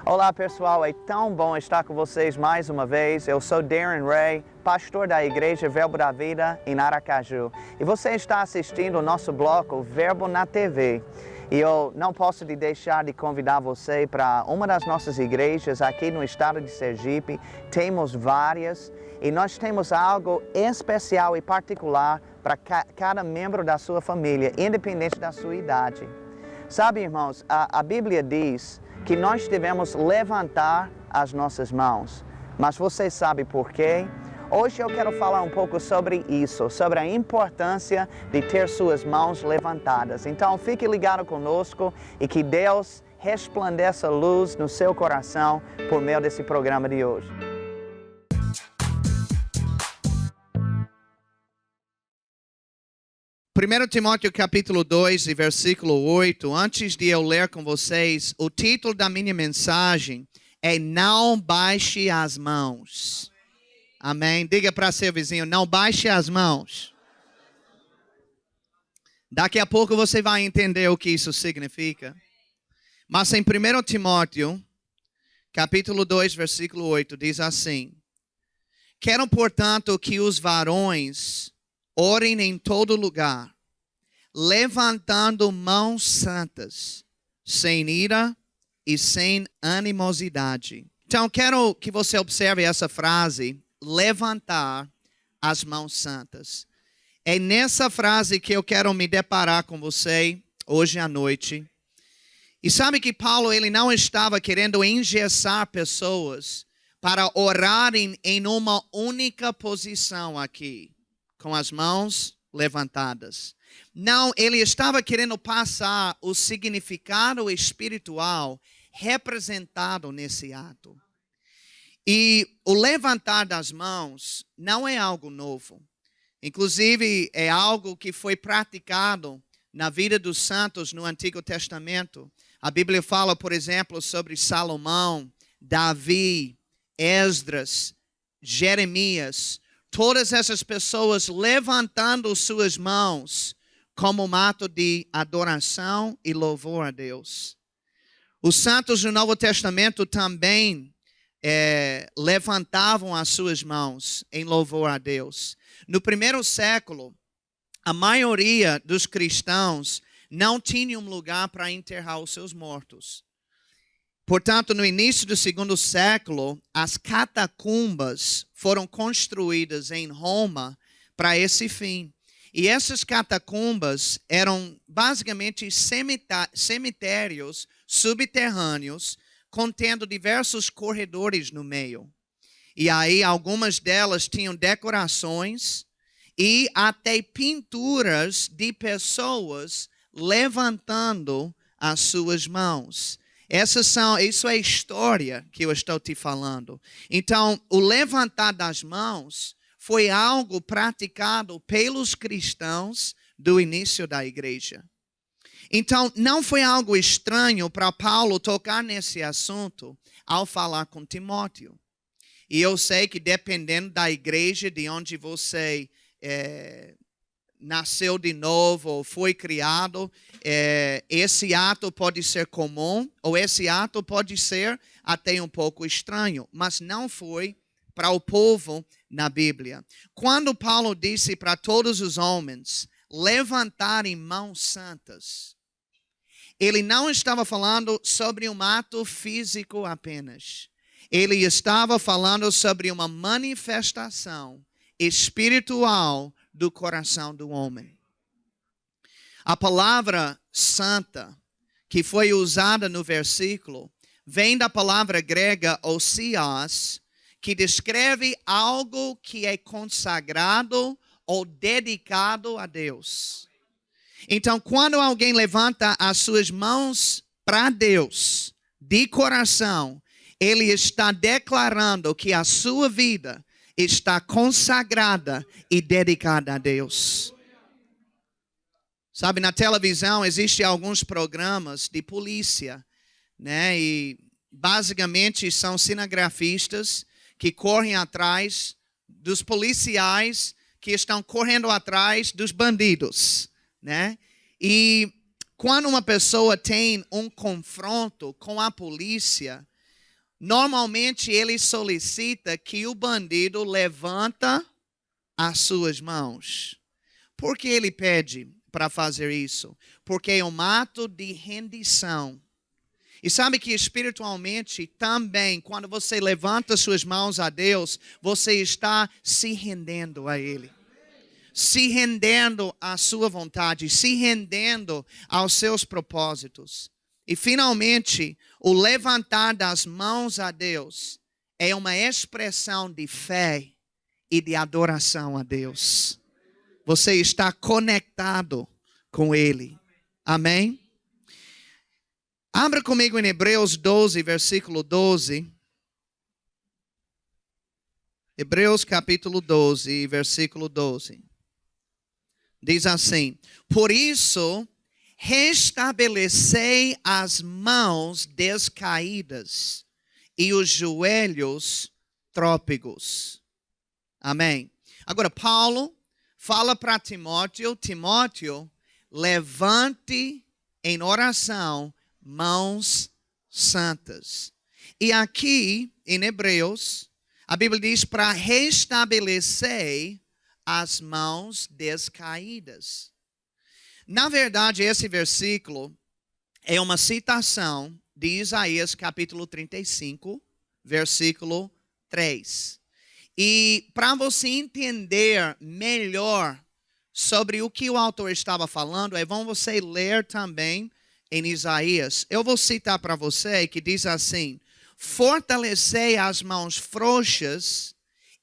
Olá pessoal, é tão bom estar com vocês mais uma vez. Eu sou Darren Ray, pastor da Igreja Verbo da Vida em Aracaju. E você está assistindo o nosso bloco Verbo na TV. E eu não posso deixar de convidar você para uma das nossas igrejas aqui no estado de Sergipe. Temos várias e nós temos algo especial e particular para cada membro da sua família, independente da sua idade. Sabe, irmãos, a Bíblia diz que nós devemos levantar as nossas mãos. Mas você sabe por quê? Hoje eu quero falar um pouco sobre isso, sobre a importância de ter suas mãos levantadas. Então fique ligado conosco e que Deus resplandeça luz no seu coração por meio desse programa de hoje. Primeiro Timóteo capítulo 2 e versículo 8, antes de eu ler com vocês, o título da minha mensagem é Não Baixe as Mãos. Amém? Diga para seu vizinho, não baixe as mãos. Daqui a pouco você vai entender o que isso significa. Mas em 1 Timóteo, capítulo 2, versículo 8, diz assim: Quero, portanto, que os varões orem em todo lugar, levantando mãos santas, sem ira e sem animosidade. Então, quero que você observe essa frase, levantar as mãos santas. É nessa frase que eu quero me deparar com você hoje à noite. E sabe que Paulo, ele não estava querendo engessar pessoas para orarem em uma única posição aqui, com as mãos levantadas. Não, ele estava querendo passar o significado espiritual representado nesse ato. E o levantar das mãos não é algo novo. Inclusive, é algo que foi praticado na vida dos santos no Antigo Testamento. A Bíblia fala, por exemplo, sobre Salomão, Davi, Esdras, Jeremias. Todas essas pessoas levantando suas mãos como um ato de adoração e louvor a Deus. Os santos do Novo Testamento também levantavam as suas mãos em louvor a Deus. No primeiro século, a maioria dos cristãos não tinha um lugar para enterrar os seus mortos. Portanto, no início do segundo século, as catacumbas foram construídas em Roma para esse fim. E essas catacumbas eram basicamente cemitérios subterrâneos, contendo diversos corredores no meio. E aí, algumas delas tinham decorações e até pinturas de pessoas levantando as suas mãos. Isso é a história que eu estou te falando. Então, o levantar das mãos foi algo praticado pelos cristãos do início da igreja. Então, não foi algo estranho para Paulo tocar nesse assunto ao falar com Timóteo. E eu sei que dependendo da igreja de onde você nasceu de novo ou foi criado, esse ato pode ser comum ou esse ato pode ser até um pouco estranho, mas não foi para o povo na Bíblia. Quando Paulo disse para todos os homens levantarem mãos santas, ele não estava falando sobre um ato físico apenas. Ele estava falando sobre uma manifestação espiritual do coração do homem. A palavra santa, que foi usada no versículo, vem da palavra grega osios, que descreve algo que é consagrado ou dedicado a Deus. Então, quando alguém levanta as suas mãos para Deus, de coração, ele está declarando que a sua vida está consagrada e dedicada a Deus. Sabe, na televisão existem alguns programas de polícia, né? E basicamente são cinegrafistas que correm atrás dos policiais que estão correndo atrás dos bandidos, né? E quando uma pessoa tem um confronto com a polícia, normalmente ele solicita que o bandido levanta as suas mãos. Por que ele pede para fazer isso? Porque é um ato de rendição. E sabe que espiritualmente também, quando você levanta suas mãos a Deus, você está se rendendo a Ele. Se rendendo à sua vontade, se rendendo aos seus propósitos. E finalmente, o levantar das mãos a Deus é uma expressão de fé e de adoração a Deus. Você está conectado com Ele. Amém? Abra comigo em Hebreus 12, versículo 12. Hebreus capítulo 12, versículo 12. Diz assim: por isso, restabelecei as mãos descaídas e os joelhos trópicos. Amém. Agora, Paulo fala para Timóteo: Timóteo, levante em oração mãos santas. E aqui, em Hebreus, a Bíblia diz para restabelecer as mãos descaídas. Na verdade, esse versículo é uma citação de Isaías capítulo 35, versículo 3. E para você entender melhor sobre o que o autor estava falando, é bom você ler também em Isaías. Eu vou citar para você que diz assim: fortalecei as mãos frouxas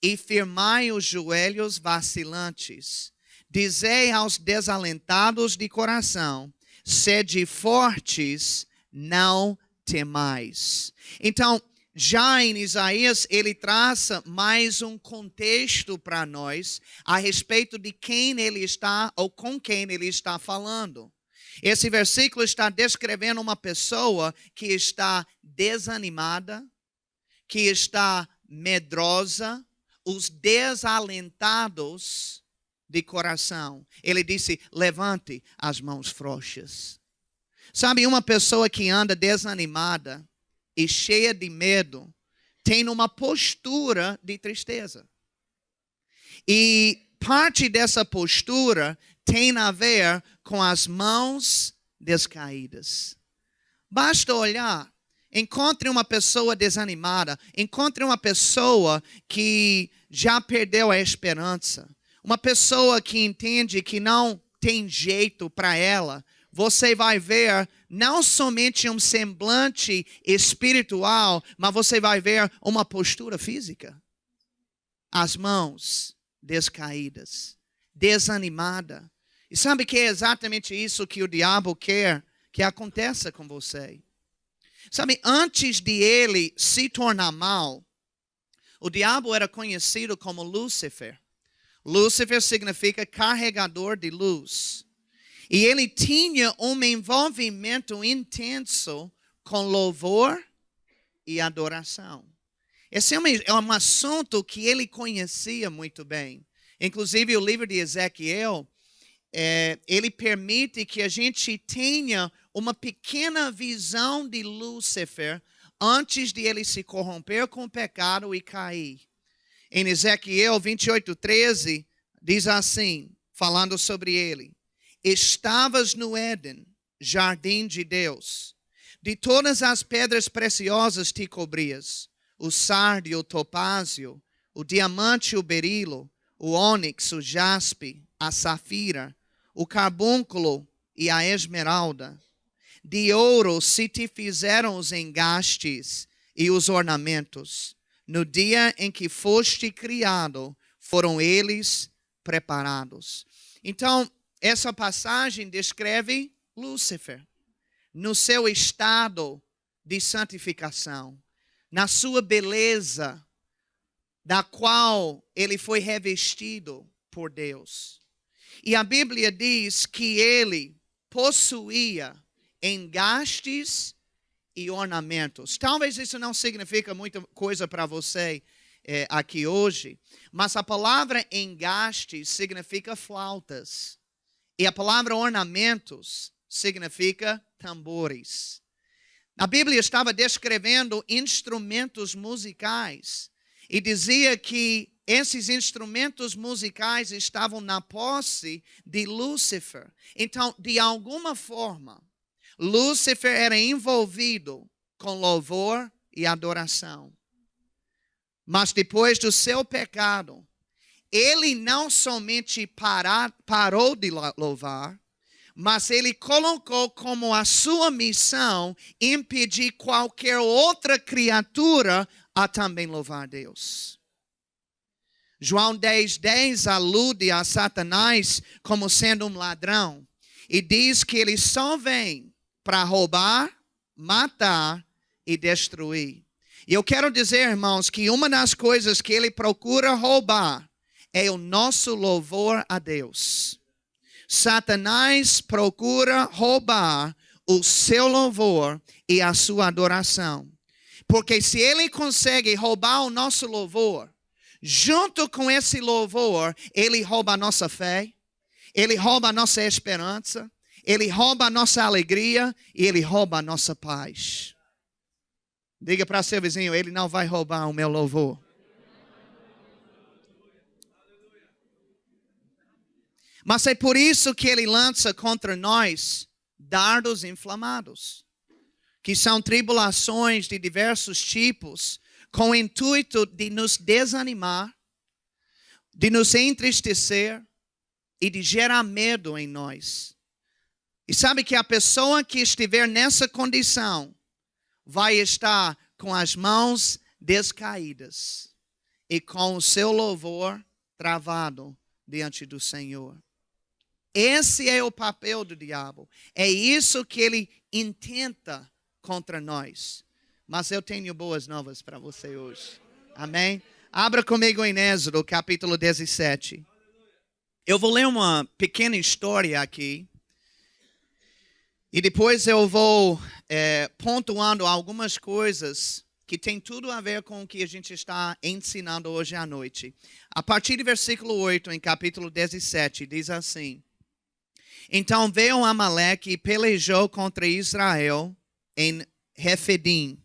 e firmai os joelhos vacilantes. Dizei aos desalentados de coração: sede fortes, não temais. Então, já em Isaías, ele traça mais um contexto para nós a respeito de quem ele está ou com quem ele está falando. Esse versículo está descrevendo uma pessoa que está desanimada, que está medrosa, os desalentados de coração. Ele disse: levante as mãos frouxas. Sabe, uma pessoa que anda desanimada e cheia de medo tem uma postura de tristeza. E parte dessa postura tem a ver com as mãos descaídas. Basta olhar. Encontre uma pessoa desanimada. Encontre uma pessoa que já perdeu a esperança. Uma pessoa que entende que não tem jeito para ela. Você vai ver não somente um semblante espiritual, mas você vai ver uma postura física. As mãos descaídas, desanimada. E sabe que é exatamente isso que o diabo quer que aconteça com você. Sabe, antes de ele se tornar mal, o diabo era conhecido como Lúcifer. Lúcifer significa carregador de luz. E ele tinha um envolvimento intenso com louvor e adoração. Esse é um assunto que ele conhecia muito bem. Inclusive, o livro de Ezequiel, ele permite que a gente tenha uma pequena visão de Lúcifer antes de ele se corromper com o pecado e cair. Em Ezequiel 28:13, diz assim, falando sobre ele: estavas no Éden, jardim de Deus. De todas as pedras preciosas te cobrias: o sárdio, o topázio, o diamante, o berilo, o ônix, o jaspe, a safira, o carbúnculo e a esmeralda. De ouro se te fizeram os engastes e os ornamentos. No dia em que foste criado, foram eles preparados. Então, essa passagem descreve Lúcifer no seu estado de santificação, na sua beleza, da qual ele foi revestido por Deus. E a Bíblia diz que ele possuía engastes e ornamentos. Talvez isso não signifique muita coisa para você aqui hoje, mas a palavra engastes significa flautas. E a palavra ornamentos significa tambores. A Bíblia estava descrevendo instrumentos musicais e dizia que esses instrumentos musicais estavam na posse de Lúcifer. Então, de alguma forma, Lúcifer era envolvido com louvor e adoração. Mas depois do seu pecado, ele não somente parou de louvar, mas ele colocou como a sua missão impedir qualquer outra criatura a também louvar Deus. João 10:10 alude a Satanás como sendo um ladrão e diz que ele só vem para roubar, matar e destruir. E eu quero dizer, irmãos, que uma das coisas que ele procura roubar é o nosso louvor a Deus. Satanás procura roubar o seu louvor e a sua adoração. Porque se ele consegue roubar o nosso louvor, junto com esse louvor, ele rouba a nossa fé, ele rouba a nossa esperança, ele rouba a nossa alegria e ele rouba a nossa paz. Diga para seu vizinho, ele não vai roubar o meu louvor. Mas é por isso que ele lança contra nós dardos inflamados, que são tribulações de diversos tipos, com o intuito de nos desanimar, de nos entristecer e de gerar medo em nós. E sabe que a pessoa que estiver nessa condição vai estar com as mãos descaídas e com o seu louvor travado diante do Senhor. Esse é o papel do diabo. É isso que ele intenta contra nós. Mas eu tenho boas novas para você hoje. Amém? Abra comigo em Êxodo, capítulo 17. Eu vou ler uma pequena história aqui. E depois eu vou pontuando algumas coisas que tem tudo a ver com o que a gente está ensinando hoje à noite. A partir do versículo 8, em capítulo 17, diz assim: Então veio Amaleque e pelejou contra Israel em Refidim.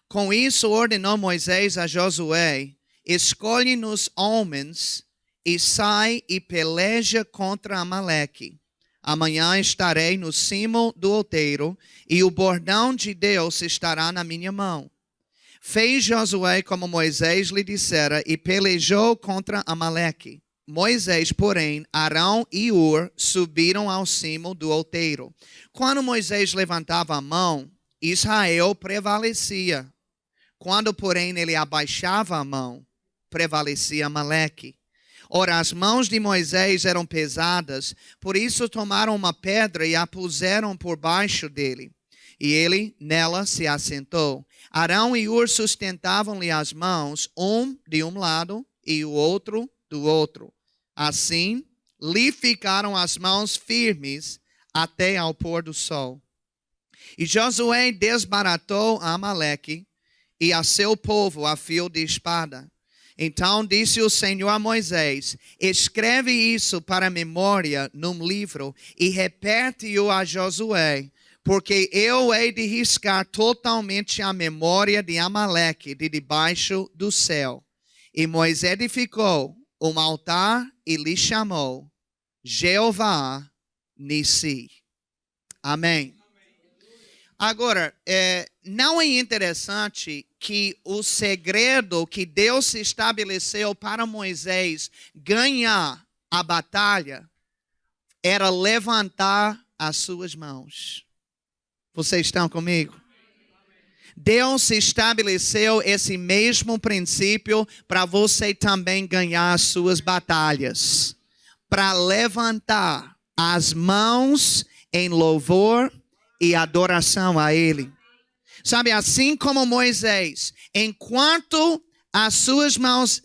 Com isso ordenou Moisés a Josué: Escolhe-nos homens e sai e peleja contra Amaleque. Amanhã estarei no cimo do outeiro e o bordão de Deus estará na minha mão. Fez Josué como Moisés lhe dissera e pelejou contra Amaleque. Moisés, porém, Arão e Ur subiram ao cimo do outeiro. Quando Moisés levantava a mão, Israel prevalecia. Quando, porém, ele abaixava a mão, prevalecia Amaleque. Ora, as mãos de Moisés eram pesadas, por isso tomaram uma pedra e a puseram por baixo dele. E ele nela se assentou. Arão e Ur sustentavam-lhe as mãos, um de um lado e o outro do outro. Assim, lhe ficaram as mãos firmes até ao pôr do sol. E Josué desbaratou Amaleque e a seu povo a fio de espada. Então disse o Senhor a Moisés: Escreve isso para memória num livro e repete-o a Josué, porque eu hei de riscar totalmente a memória de Amaleque de debaixo do céu. E Moisés edificou um altar e lhe chamou Jeová Nissi. Amém. Agora, não é interessante que o segredo que Deus estabeleceu para Moisés ganhar a batalha era levantar as suas mãos? Vocês estão comigo? Deus estabeleceu esse mesmo princípio para você também ganhar as suas batalhas. Para levantar as mãos em louvor e adoração a Ele. Sabe, assim como Moisés, enquanto as suas mãos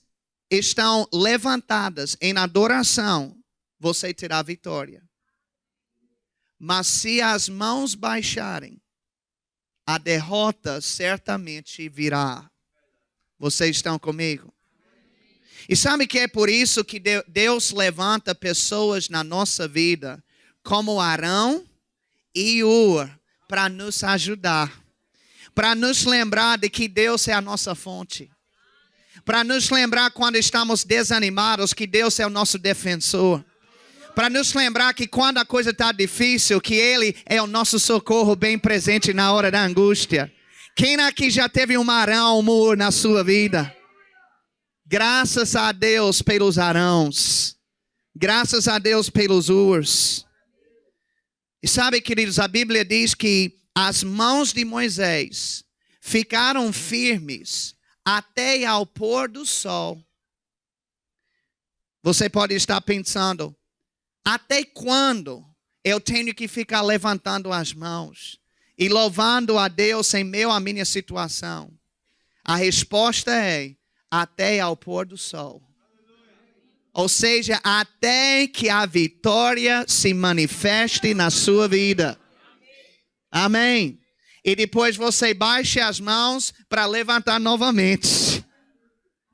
estão levantadas em adoração, você terá vitória. Mas se as mãos baixarem, a derrota certamente virá. Vocês estão comigo? E sabe que é por isso que Deus levanta pessoas na nossa vida, como Arão e Ur, para nos ajudar. para nos lembrar de que Deus é a nossa fonte. Para nos lembrar quando estamos desanimados que Deus é o nosso defensor. Para nos lembrar que quando a coisa está difícil, que Ele é o nosso socorro bem presente na hora da angústia. Quem aqui já teve um arão, um mur na sua vida? Graças a Deus pelos arãos. Graças a Deus pelos urs. E sabe, queridos, a Bíblia diz que as mãos de Moisés ficaram firmes até ao pôr do sol. Você pode estar pensando, até quando eu tenho que ficar levantando as mãos e louvando a Deus em meio à minha situação? A resposta é, até ao pôr do sol. Ou seja, até que a vitória se manifeste na sua vida. Amém. E depois você baixe as mãos para levantar novamente.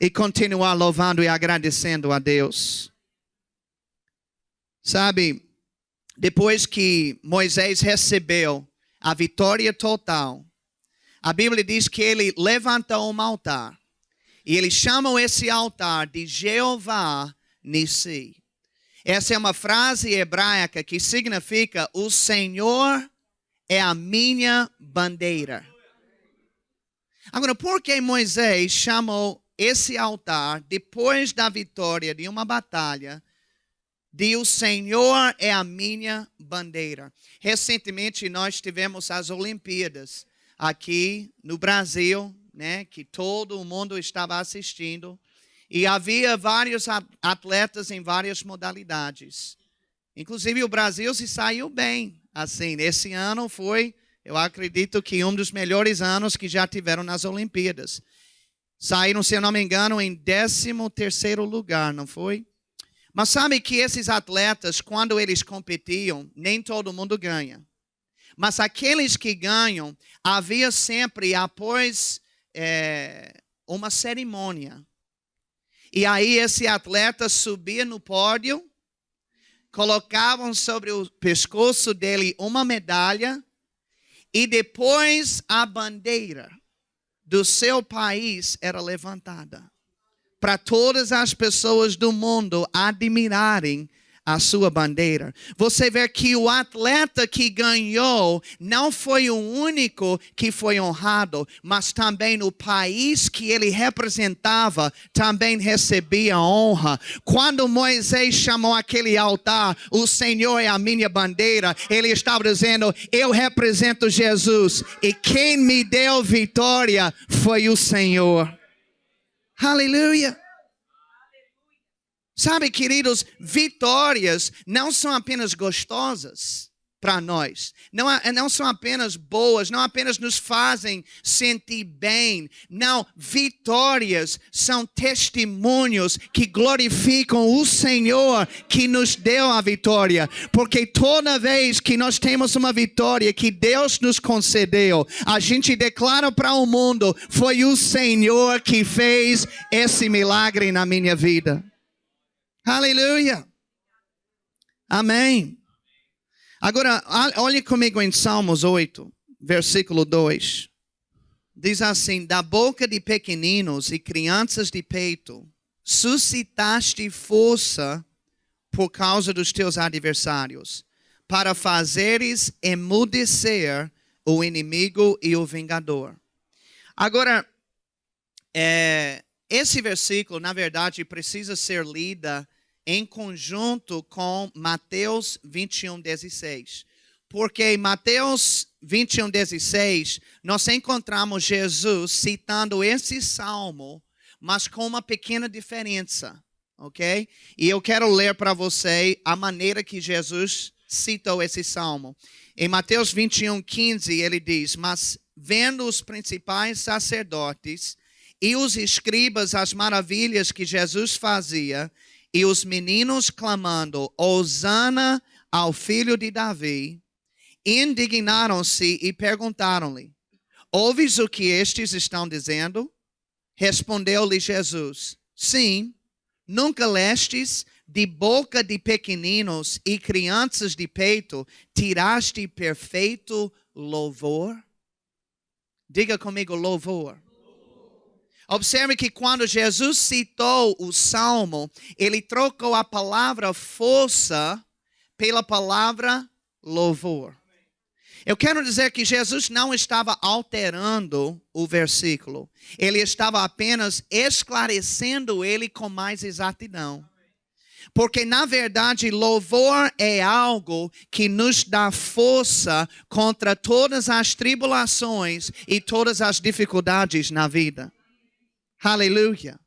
E continuar louvando e agradecendo a Deus. Sabe, depois que Moisés recebeu a vitória total, a Bíblia diz que ele levantou um altar. E eles chamam esse altar de Jeová Nissi. Essa é uma frase hebraica que significa: o Senhor é a minha bandeira. Agora, por que Moisés chamou esse altar, depois da vitória de uma batalha, de o Senhor é a minha bandeira? Recentemente nós tivemos as Olimpíadas aqui no Brasil, né, que todo o mundo estava assistindo. E havia vários atletas em várias modalidades. Inclusive o Brasil se saiu bem. Assim, esse ano foi, eu acredito que um dos melhores anos que já tiveram nas Olimpíadas. Saíram, se eu não me engano, em 13º lugar, não foi? Mas sabe que esses atletas, quando eles competiam, nem todo mundo ganha. Mas aqueles que ganham, havia sempre, após uma cerimônia. E aí esse atleta subia no pódio, colocavam sobre o pescoço dele uma medalha e depois a bandeira do seu país era levantada para todas as pessoas do mundo admirarem a sua bandeira. Você vê que o atleta que ganhou não foi o único que foi honrado, mas também o país que ele representava também recebia honra. Quando Moisés chamou aquele altar, o Senhor é a minha bandeira, ele estava dizendo, eu represento Jesus e quem me deu vitória foi o Senhor. Aleluia. Sabe, queridos, vitórias não são apenas gostosas para nós. Não são apenas boas, não apenas nos fazem sentir bem. Não, vitórias são testemunhos que glorificam o Senhor que nos deu a vitória. Porque toda vez que nós temos uma vitória que Deus nos concedeu, a gente declara para o mundo, foi o Senhor que fez esse milagre na minha vida. Aleluia. Amém. Agora, olhe comigo em Salmos 8, versículo 2. Diz assim, da boca de pequeninos e crianças de peito, suscitaste força por causa dos teus adversários, para fazeres emudecer o inimigo e o vingador. Agora, esse versículo, na verdade, precisa ser lida em conjunto com Mateus 21:16. Porque em Mateus 21:16, nós encontramos Jesus citando esse salmo, mas com uma pequena diferença, ok? E eu quero ler para você a maneira que Jesus citou esse salmo. Em Mateus 21:15, ele diz, mas vendo os principais sacerdotes e os escribas as maravilhas que Jesus fazia, e os meninos clamando, Hosana ao filho de Davi, indignaram-se e perguntaram-lhe, ouves o que estes estão dizendo? Respondeu-lhe Jesus, sim, nunca lestes de boca de pequeninos e crianças de peito, tiraste perfeito louvor? Diga comigo, louvor. Observe que quando Jesus citou o Salmo, ele trocou a palavra força pela palavra louvor. Eu quero dizer que Jesus não estava alterando o versículo. Ele estava apenas esclarecendo ele com mais exatidão. Porque, na verdade, louvor é algo que nos dá força contra todas as tribulações e todas as dificuldades na vida. Aleluia.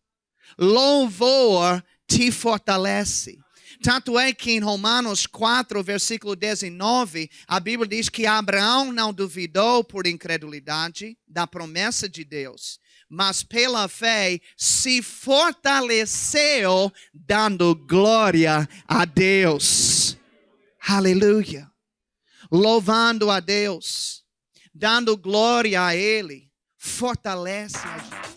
Louvor te fortalece. Tanto é que em Romanos 4, versículo 19, a Bíblia diz que Abraão não duvidou por incredulidade da promessa de Deus, mas pela fé se fortaleceu, dando glória a Deus. Aleluia. Louvando a Deus, dando glória a Ele, fortalece a gente.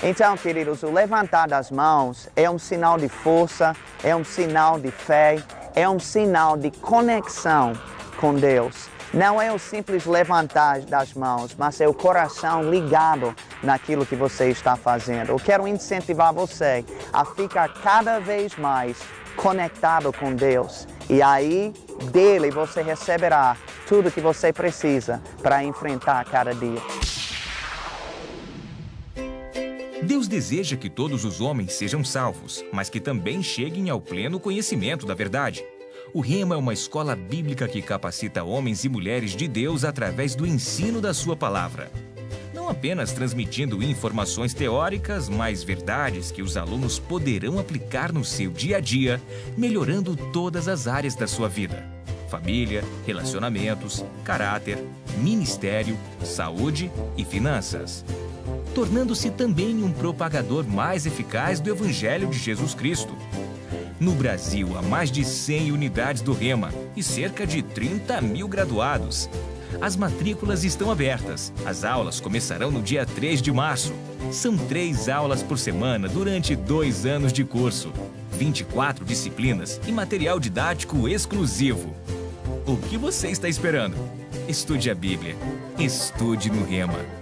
Então, queridos, o levantar das mãos é um sinal de força, é um sinal de fé, é um sinal de conexão com Deus. Não é o simples levantar das mãos, mas é o coração ligado naquilo que você está fazendo. Eu quero incentivar você a ficar cada vez mais conectado com Deus. E aí, dele você receberá tudo que você precisa para enfrentar cada dia. Deus deseja que todos os homens sejam salvos, mas que também cheguem ao pleno conhecimento da verdade. O Rema é uma escola bíblica que capacita homens e mulheres de Deus através do ensino da sua palavra. Não apenas transmitindo informações teóricas, mas verdades que os alunos poderão aplicar no seu dia a dia, melhorando todas as áreas da sua vida: família, relacionamentos, caráter, ministério, saúde e finanças. Tornando-se também um propagador mais eficaz do Evangelho de Jesus Cristo. No Brasil, há mais de 100 unidades do Rema e cerca de 30 mil graduados. As matrículas estão abertas. As aulas começarão no dia 3 de março. São 3 aulas por semana durante 2 anos de curso. 24 disciplinas e material didático exclusivo. O que você está esperando? Estude a Bíblia. Estude no Rema.